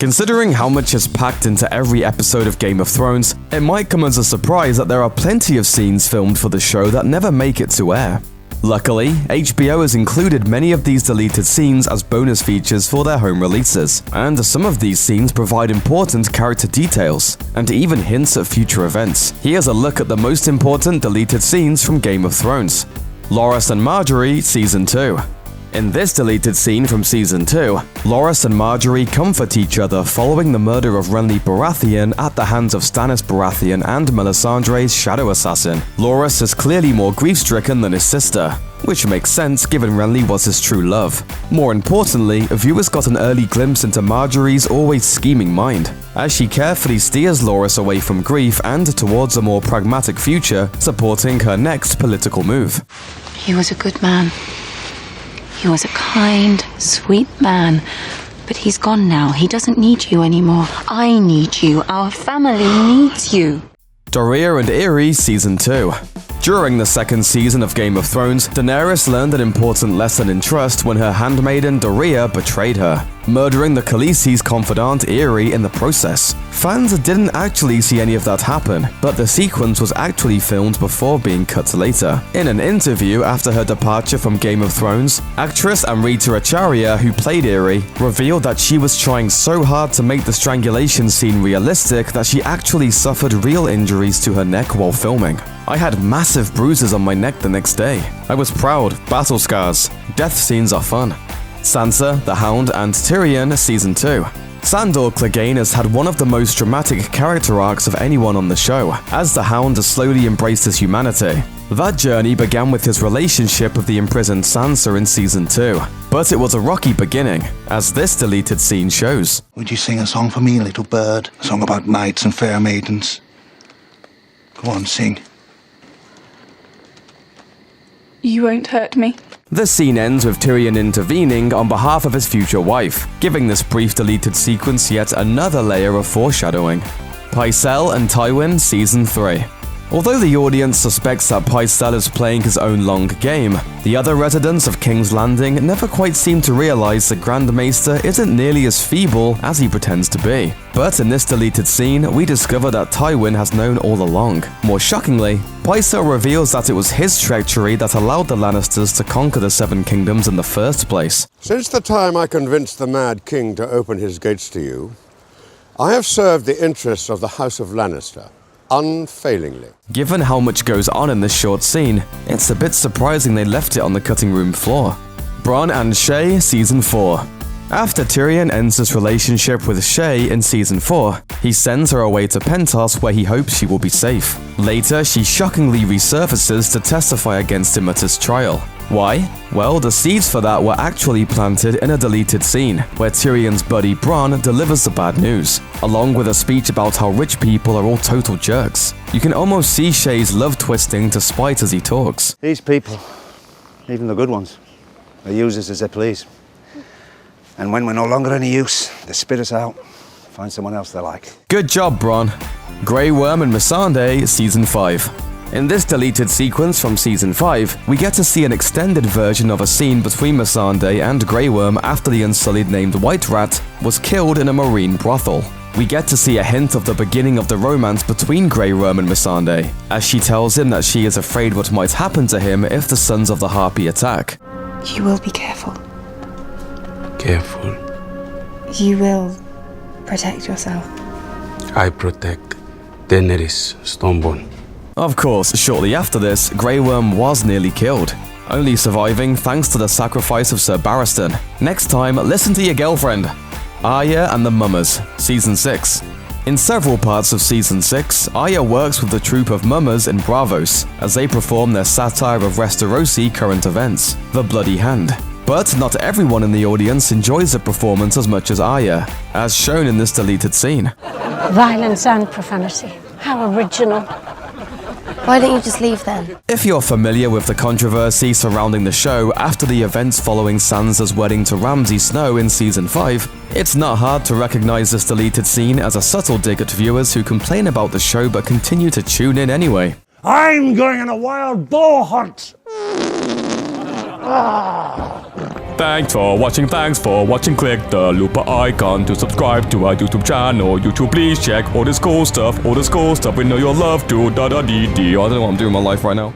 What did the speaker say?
Considering how much is packed into every episode of Game of Thrones, it might come as a surprise that there are plenty of scenes filmed for the show that never make it to air. Luckily, HBO has included many of these deleted scenes as bonus features for their home releases, and some of these scenes provide important character details, and even hints at future events. Here's a look at the most important deleted scenes from Game of Thrones. Loras and Margaery Season 2. In this deleted scene from Season 2, Loras and Margaery comfort each other following the murder of Renly Baratheon at the hands of Stannis Baratheon and Melisandre's shadow assassin. Loras is clearly more grief-stricken than his sister, which makes sense given Renly was his true love. More importantly, viewers got an early glimpse into Margaery's always scheming mind, as she carefully steers Loras away from grief and towards a more pragmatic future, supporting her next political move. He was a good man. He was a kind, sweet man, but he's gone now. He doesn't need you anymore. I need you. Our family needs you. Doreah and Irri Season 2. During the second season of Game of Thrones, Daenerys learned an important lesson in trust when her handmaiden Doreah betrayed her, murdering the Khaleesi's confidant Irri in the process. Fans didn't actually see any of that happen, but the sequence was actually filmed before being cut later. In an interview after her departure from Game of Thrones, actress Amrita Acharya, who played Irri, revealed that she was trying so hard to make the strangulation scene realistic that she actually suffered real injuries to her neck while filming. I had massive bruises on my neck the next day. I was proud. Battle scars. Death scenes are fun. Sansa, the Hound, and Tyrion Season 2. Sandor Clegane has had one of the most dramatic character arcs of anyone on the show, as the Hound has slowly embraced his humanity. That journey began with his relationship with the imprisoned Sansa in Season 2, but it was a rocky beginning, as this deleted scene shows. Would you sing a song for me, little bird? A song about knights and fair maidens? Go on, sing. You won't hurt me. The scene ends with Tyrion intervening on behalf of his future wife, giving this brief deleted sequence yet another layer of foreshadowing. Pycelle and Tywin Season 3. Although the audience suspects that Pycelle is playing his own long game, the other residents of King's Landing never quite seem to realize the Grand Maester isn't nearly as feeble as he pretends to be. But in this deleted scene, we discover that Tywin has known all along. More shockingly, Pycelle reveals that it was his treachery that allowed the Lannisters to conquer the Seven Kingdoms in the first place. Since the time I convinced the Mad King to open his gates to you, I have served the interests of the House of Lannister unfailingly. Given how much goes on in this short scene, it's a bit surprising they left it on the cutting room floor. Bronn and Shae Season 4. After Tyrion ends his relationship with Shae in Season 4, he sends her away to Pentos where he hopes she will be safe. Later, she shockingly resurfaces to testify against him at his trial. Why? Well, the seeds for that were actually planted in a deleted scene, where Tyrion's buddy Bronn delivers the bad news, along with a speech about how rich people are all total jerks. You can almost see Shae's love twisting to spite as he talks. These people, even the good ones, they use us as they please. And when we're no longer any use, they spit us out, find someone else they like. Good job, Bronn. Grey Worm and Missandei Season 5. In this deleted sequence from Season 5, we get to see an extended version of a scene between Missandei and Grey Worm after the Unsullied named White Rat was killed in a marine brothel. We get to see a hint of the beginning of the romance between Grey Worm and Missandei, as she tells him that she is afraid what might happen to him if the Sons of the Harpy attack. You will be careful. Careful. You will protect yourself. I protect Daenerys Stormborn. Of course, shortly after this, Grey Worm was nearly killed, only surviving thanks to the sacrifice of Sir Barristan. Next time, listen to your girlfriend. Arya and the Mummers, Season 6. In several parts of Season 6, Arya works with the troupe of mummers in Bravos as they perform their satire of Westerosi current events, The Bloody Hand. But not everyone in the audience enjoys the performance as much as Arya, as shown in this deleted scene. Violence and profanity. How original. Why don't you just leave then? If you're familiar with the controversy surrounding the show after the events following Sansa's wedding to Ramsay Snow in Season 5, it's not hard to recognize this deleted scene as a subtle dig at viewers who complain about the show but continue to tune in anyway. I'm going on a wild boar hunt! Thanks for watching, click the looper icon to subscribe to our YouTube channel. YouTube, please check all this cool stuff we know you'll love to, I don't know what I'm doing in my life right now.